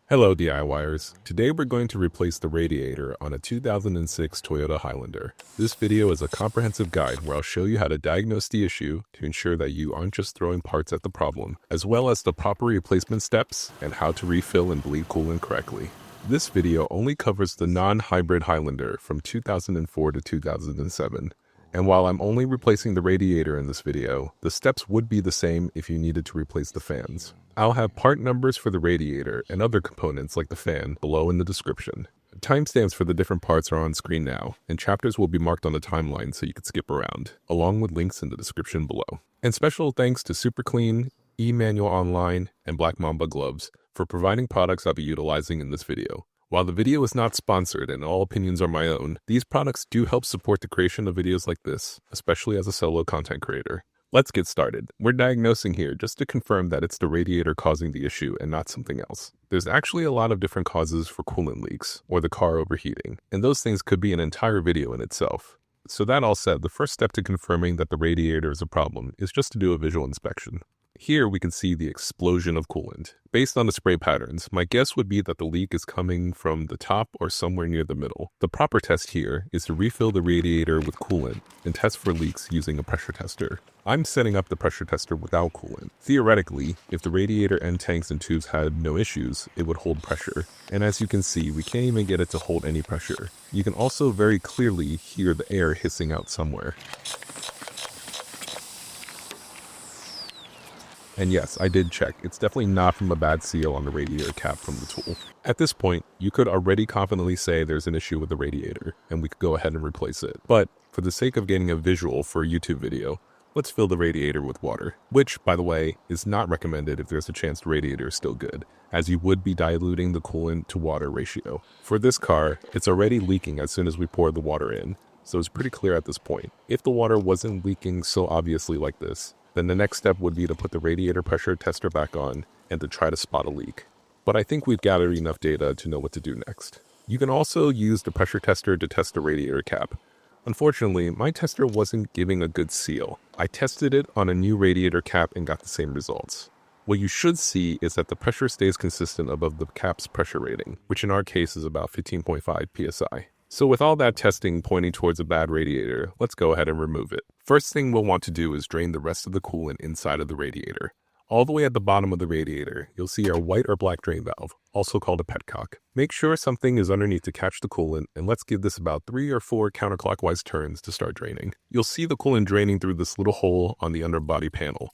Hello DIYers. Today we're going to replace the radiator on a 2006 Toyota Highlander. This video is a comprehensive guide where I'll show you how to diagnose the issue to ensure that you aren't just throwing parts at the problem, as well as the proper replacement steps and how to refill and bleed coolant correctly. This video only covers the non-hybrid Highlander from 2004 to 2007. And while I'm only replacing the radiator in this video, the steps would be the same if you needed to replace the fans. I'll have part numbers for the radiator and other components like the fan below in the description. Timestamps for the different parts are on screen now, and chapters will be marked on the timeline so you can skip around, along with links in the description below. And special thanks to Super Clean, eManual Online, and Black Mamba Gloves for providing products I'll be utilizing in this video. While the video is not sponsored and all opinions are my own, these products do help support the creation of videos like this, especially as a solo content creator. Let's get started. We're diagnosing here just to confirm that it's the radiator causing the issue and not something else. There's actually a lot of different causes for coolant leaks or the car overheating, and those things could be an entire video in itself. So that all said, the first step to confirming that the radiator is a problem is just to do a visual inspection. Here we can see the explosion of coolant. Based on the spray patterns, my guess would be that the leak is coming from the top or somewhere near the middle. The proper test here is to refill the radiator with coolant and test for leaks using a pressure tester. I'm setting up the pressure tester without coolant. Theoretically, if the radiator end tanks and tubes had no issues, it would hold pressure. And as you can see, we can't even get it to hold any pressure. You can also very clearly hear the air hissing out somewhere. And yes, I did check. It's definitely not from a bad seal on the radiator cap from the tool. At this point, you could already confidently say there's an issue with the radiator, and we could go ahead and replace it. But for the sake of getting a visual for a YouTube video, let's fill the radiator with water, which, by the way, is not recommended if there's a chance the radiator is still good, as you would be diluting the coolant to water ratio. For this car, it's already leaking as soon as we pour the water in, so it's pretty clear at this point. If the water wasn't leaking so obviously like this, then the next step would be to put the radiator pressure tester back on and to try to spot a leak. But I think we've gathered enough data to know what to do next. You can also use the pressure tester to test the radiator cap. Unfortunately, my tester wasn't giving a good seal. I tested it on a new radiator cap and got the same results. What you should see is that the pressure stays consistent above the cap's pressure rating, which in our case is about 15.5 psi. So with all that testing pointing towards a bad radiator, let's go ahead and remove it. First thing we'll want to do is drain the rest of the coolant inside of the radiator. All the way at the bottom of the radiator, you'll see our white or black drain valve, also called a petcock. Make sure something is underneath to catch the coolant, and let's give this about 3 or 4 counterclockwise turns to start draining. You'll see the coolant draining through this little hole on the underbody panel.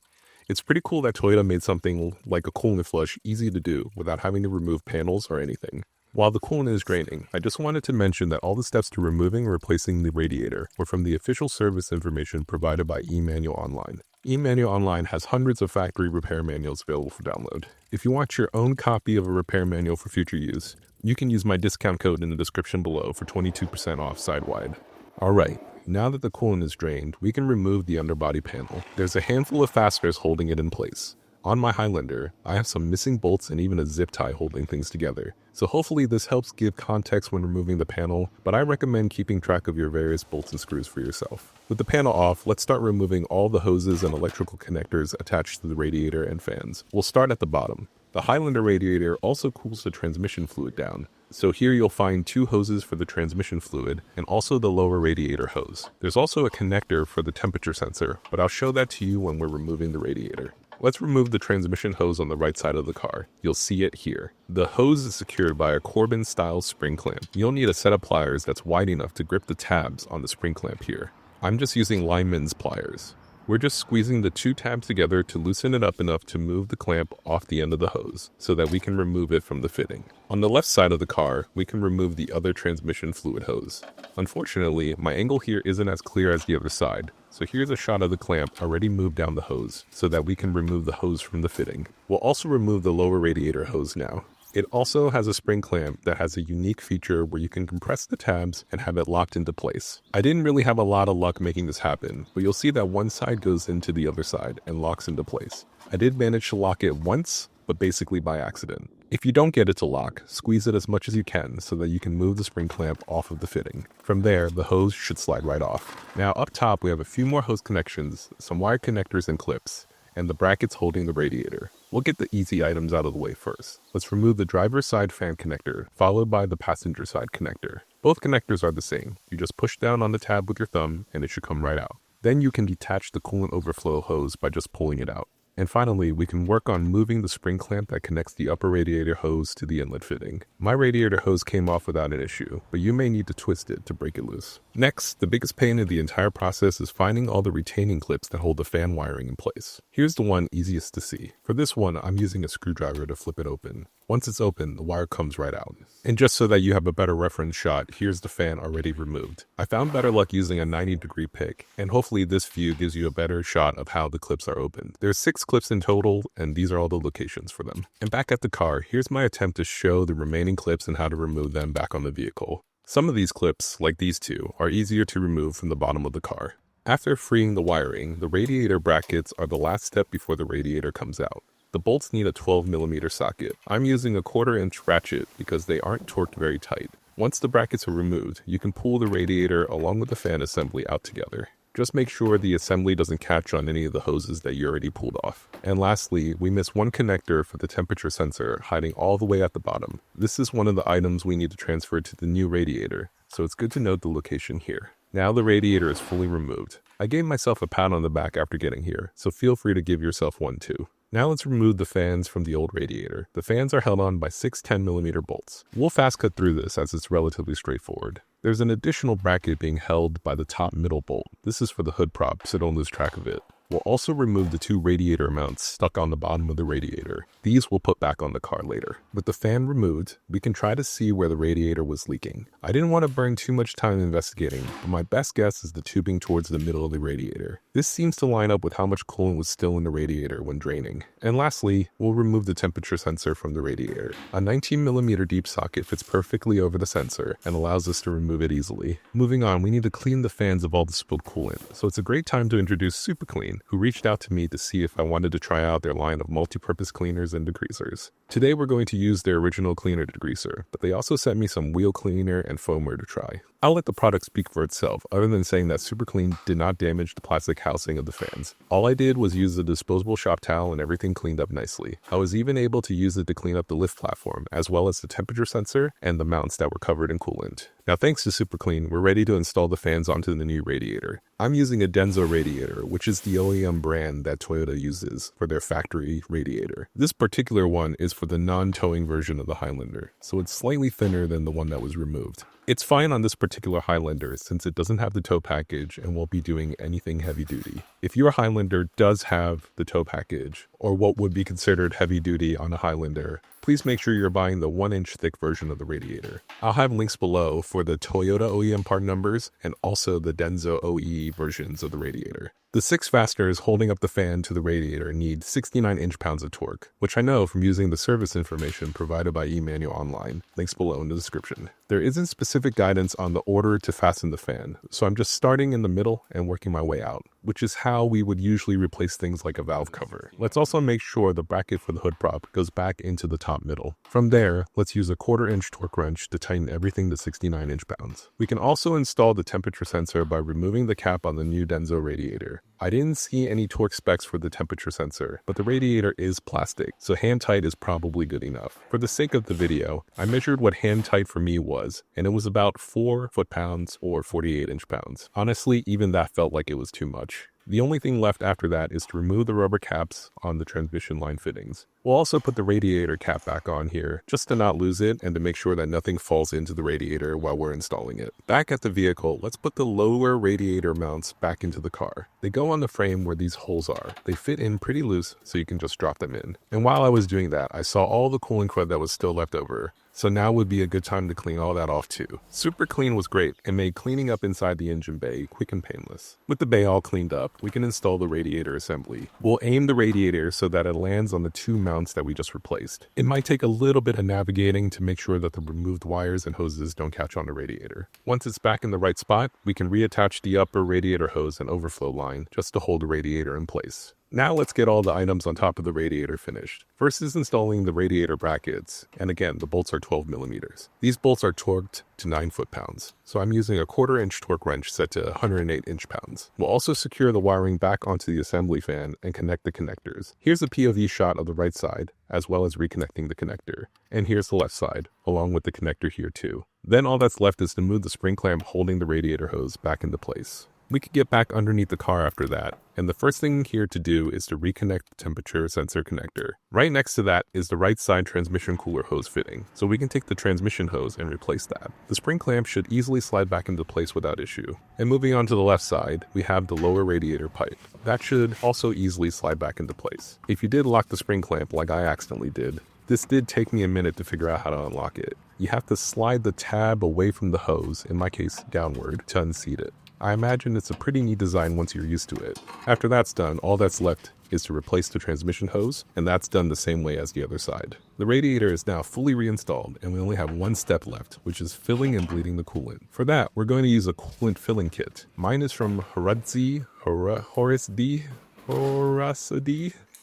It's pretty cool that Toyota made something like a coolant flush easy to do without having to remove panels or anything. While the coolant is draining, I just wanted to mention that all the steps to removing and replacing the radiator were from the official service information provided by eManual Online. eManual Online has hundreds of factory repair manuals available for download. If you want your own copy of a repair manual for future use, you can use my discount code in the description below for 22% off side-wide. Alright, now that the coolant is drained, we can remove the underbody panel. There's a handful of fasteners holding it in place. On my Highlander, I have some missing bolts and even a zip tie holding things together. So hopefully this helps give context when removing the panel, but I recommend keeping track of your various bolts and screws for yourself. With the panel off, let's start removing all the hoses and electrical connectors attached to the radiator and fans. We'll start at the bottom. The Highlander radiator also cools the transmission fluid down. So here you'll find 2 hoses for the transmission fluid and also the lower radiator hose. There's also a connector for the temperature sensor, but I'll show that to you when we're removing the radiator. Let's remove the transmission hose on the right side of the car. You'll see it here. The hose is secured by a Corbin-style spring clamp. You'll need a set of pliers that's wide enough to grip the tabs on the spring clamp here. I'm just using lineman's pliers. We're just squeezing the 2 tabs together to loosen it up enough to move the clamp off the end of the hose so that we can remove it from the fitting. On the left side of the car, we can remove the other transmission fluid hose. Unfortunately, my angle here isn't as clear as the other side, so here's a shot of the clamp already moved down the hose so that we can remove the hose from the fitting. We'll also remove the lower radiator hose now. It also has a spring clamp that has a unique feature where you can compress the tabs and have it locked into place. I didn't really have a lot of luck making this happen, but you'll see that one side goes into the other side and locks into place. I did manage to lock it once, but basically by accident. If you don't get it to lock, squeeze it as much as you can so that you can move the spring clamp off of the fitting. From there, the hose should slide right off. Now up top, we have a few more hose connections, some wire connectors and clips, and the brackets holding the radiator. We'll get the easy items out of the way first. Let's remove the driver's side fan connector, followed by the passenger side connector. Both connectors are the same. You just push down on the tab with your thumb and it should come right out. Then you can detach the coolant overflow hose by just pulling it out. And finally, we can work on moving the spring clamp that connects the upper radiator hose to the inlet fitting. My radiator hose came off without an issue, but you may need to twist it to break it loose. Next, the biggest pain in the entire process is finding all the retaining clips that hold the fan wiring in place. Here's the one easiest to see. For this one, I'm using a screwdriver to flip it open. Once it's open, the wire comes right out. And just so that you have a better reference shot, here's the fan already removed. I found better luck using a 90-degree pick, and hopefully this view gives you a better shot of how the clips are opened. There's 6 clips in total, and these are all the locations for them. And back at the car, here's my attempt to show the remaining clips and how to remove them back on the vehicle. Some of these clips, like these two, are easier to remove from the bottom of the car. After freeing the wiring, the radiator brackets are the last step before the radiator comes out. The bolts need a 12mm socket. I'm using a 1/4-inch ratchet because they aren't torqued very tight. Once the brackets are removed, you can pull the radiator along with the fan assembly out together. Just make sure the assembly doesn't catch on any of the hoses that you already pulled off. And lastly, we missed one connector for the temperature sensor hiding all the way at the bottom. This is one of the items we need to transfer to the new radiator, so it's good to note the location here. Now the radiator is fully removed. I gave myself a pat on the back after getting here, so feel free to give yourself one too. Now let's remove the fans from the old radiator. The fans are held on by 6 10mm bolts. We'll fast cut through this as it's relatively straightforward. There's an additional bracket being held by the top middle bolt. This is for the hood prop, so don't lose track of it. We'll also remove the 2 radiator mounts stuck on the bottom of the radiator. These we'll put back on the car later. With the fan removed, we can try to see where the radiator was leaking. I didn't want to burn too much time investigating, but my best guess is the tubing towards the middle of the radiator. This seems to line up with how much coolant was still in the radiator when draining. And lastly, we'll remove the temperature sensor from the radiator. A 19mm deep socket fits perfectly over the sensor and allows us to remove it easily. Moving on, we need to clean the fans of all the spilled coolant, so it's a great time to introduce Super Clean, who reached out to me to see if I wanted to try out their line of multi-purpose cleaners and degreasers. Today we're going to use their original cleaner degreaser, but they also sent me some wheel cleaner and foamer to try. I'll let the product speak for itself, other than saying that Super Clean did not damage the plastic housing of the fans. All I did was use a disposable shop towel and everything cleaned up nicely. I was even able to use it to clean up the lift platform, as well as the temperature sensor and the mounts that were covered in coolant. Now thanks to Super Clean, we're ready to install the fans onto the new radiator. I'm using a Denso radiator, which is the OEM brand that Toyota uses for their factory radiator. This particular one is for the non-towing version of the Highlander, so it's slightly thinner than the one that was removed. It's fine on this particular Highlander since it doesn't have the tow package and won't be doing anything heavy duty. If your Highlander does have the tow package, or what would be considered heavy duty on a Highlander, please make sure you're buying the 1-inch thick version of the radiator. I'll have links below for the Toyota OEM part numbers and also the Denso OE versions of the radiator. The 6 fasteners holding up the fan to the radiator need 69 inch-pounds of torque, which I know from using the service information provided by eManual online, links below in the description. There isn't specific guidance on the order to fasten the fan, so I'm just starting in the middle and working my way out, which is how we would usually replace things like a valve cover. Let's also make sure the bracket for the hood prop goes back into the top middle. From there, let's use a 1/4-inch torque wrench to tighten everything to 69 inch-pounds. We can also install the temperature sensor by removing the cap on the new Denso radiator. I didn't see any torque specs for the temperature sensor, but the radiator is plastic, so hand tight is probably good enough. For the sake of the video, I measured what hand tight for me was, and it was about 4 foot-pounds or 48 inch-pounds. Honestly, even that felt like it was too much. The only thing left after that is to remove the rubber caps on the transmission line fittings. We'll also put the radiator cap back on here, just to not lose it and to make sure that nothing falls into the radiator while we're installing it. Back at the vehicle, let's put the lower radiator mounts back into the car. They go on the frame where these holes are. They fit in pretty loose, so you can just drop them in. And while I was doing that, I saw all the cooling crud that was still left over. So now would be a good time to clean all that off too. Super Clean was great and made cleaning up inside the engine bay quick and painless. With the bay all cleaned up, we can install the radiator assembly. We'll aim the radiator so that it lands on the 2 mounts that we just replaced. It might take a little bit of navigating to make sure that the removed wires and hoses don't catch on the radiator. Once it's back in the right spot, we can reattach the upper radiator hose and overflow line just to hold the radiator in place. Now let's get all the items on top of the radiator finished. First is installing the radiator brackets, and again, the bolts are 12 millimeters. These bolts are torqued to 9 foot-pounds, so I'm using a 1/4-inch torque wrench set to 108 inch-pounds. We'll also secure the wiring back onto the assembly fan and connect the connectors. Here's a POV shot of the right side, as well as reconnecting the connector. And here's the left side, along with the connector here too. Then all that's left is to move the spring clamp holding the radiator hose back into place. We could get back underneath the car after that, and the first thing here to do is to reconnect the temperature sensor connector. Right next to that is the right side transmission cooler hose fitting, so we can take the transmission hose and replace that. The spring clamp should easily slide back into place without issue. And moving on to the left side, we have the lower radiator pipe. That should also easily slide back into place. If you did lock the spring clamp like I accidentally did, this did take me a minute to figure out how to unlock it. You have to slide the tab away from the hose, in my case downward, to unseat it. I imagine it's a pretty neat design once you're used to it. After that's done, all that's left is to replace the transmission hose, and that's done the same way as the other side. The radiator is now fully reinstalled, and we only have one step left, which is filling and bleeding the coolant. For that, we're going to use a coolant filling kit. Mine is from Horace D,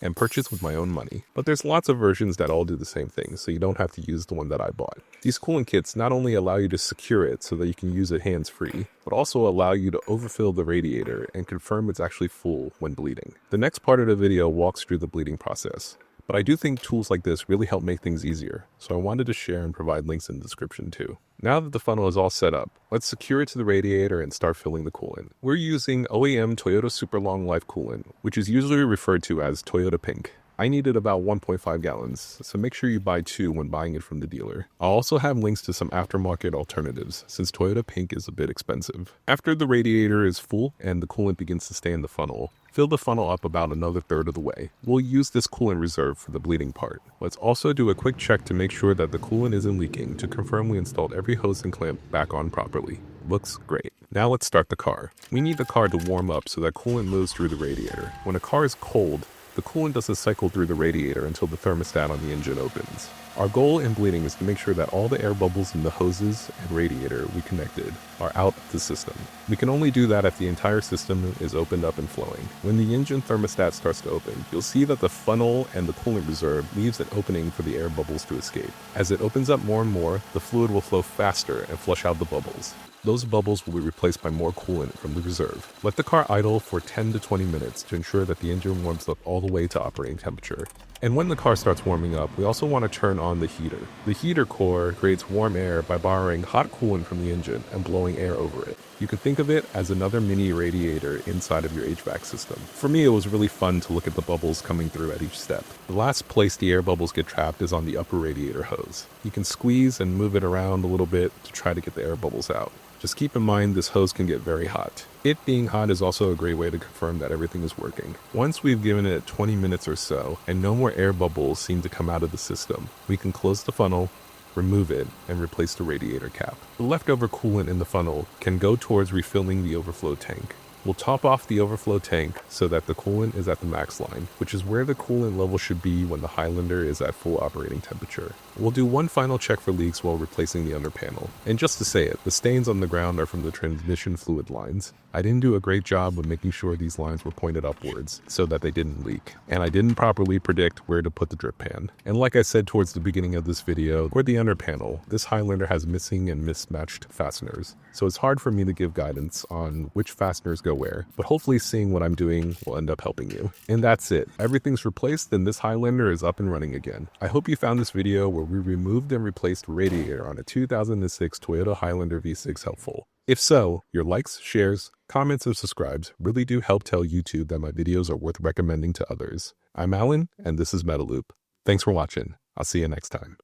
and purchased with my own money. But there's lots of versions that all do the same thing, so you don't have to use the one that I bought. These coolant kits not only allow you to secure it so that you can use it hands-free, but also allow you to overfill the radiator and confirm it's actually full when bleeding. The next part of the video walks through the bleeding process. But I do think tools like this really help make things easier, so I wanted to share and provide links in the description too. Now that the funnel is all set up, let's secure it to the radiator and start filling the coolant. We're using OEM Toyota Super Long Life coolant, which is usually referred to as Toyota Pink. I needed about 1.5 gallons, so make sure you buy 2 when buying it from the dealer. I'll also have links to some aftermarket alternatives, since Toyota Pink is a bit expensive. After the radiator is full and the coolant begins to stay in the funnel, fill the funnel up about another third of the way. We'll use this coolant reserve for the bleeding part. Let's also do a quick check to make sure that the coolant isn't leaking to confirm we installed every hose and clamp back on properly. Looks great. Now let's start the car. We need the car to warm up so that coolant moves through the radiator. When a car is cold, the coolant doesn't cycle through the radiator until the thermostat on the engine opens. Our goal in bleeding is to make sure that all the air bubbles in the hoses and radiator we connected are out of the system. We can only do that if the entire system is opened up and flowing. When the engine thermostat starts to open, you'll see that the funnel and the coolant reserve leaves an opening for the air bubbles to escape. As it opens up more and more, the fluid will flow faster and flush out the bubbles. Those bubbles will be replaced by more coolant from the reserve. Let the car idle for 10 to 20 minutes to ensure that the engine warms up all the way to operating temperature. And when the car starts warming up, we also want to turn on the heater. The heater core creates warm air by borrowing hot coolant from the engine and blowing air over it. You can think of it as another mini radiator inside of your HVAC system. For me, it was really fun to look at the bubbles coming through at each step. The last place the air bubbles get trapped is on the upper radiator hose. You can squeeze and move it around a little bit to try to get the air bubbles out. Just keep in mind this hose can get very hot. It being hot is also a great way to confirm that everything is working. Once we've given it 20 minutes or so and no more air bubbles seem to come out of the system, we can close the funnel, remove it, and replace the radiator cap. The leftover coolant in the funnel can go towards refilling the overflow tank. We'll top off the overflow tank so that the coolant is at the max line, which is where the coolant level should be when the Highlander is at full operating temperature. We'll do one final check for leaks while replacing the under panel. And just to say it, the stains on the ground are from the transmission fluid lines. I didn't do a great job of making sure these lines were pointed upwards so that they didn't leak. And I didn't properly predict where to put the drip pan. And like I said towards the beginning of this video, for the under panel, this Highlander has missing and mismatched fasteners. So it's hard for me to give guidance on which fasteners go where, but hopefully seeing what I'm doing will end up helping you. And that's it. Everything's replaced and this Highlander is up and running again. I hope you found this video where we removed and replaced radiator on a 2006 Toyota Highlander V6 helpful. If so, your likes, shares, comments, and subscribes really do help tell YouTube that my videos are worth recommending to others. I'm Alan, and this is Metaloop. Thanks for watching. I'll see you next time.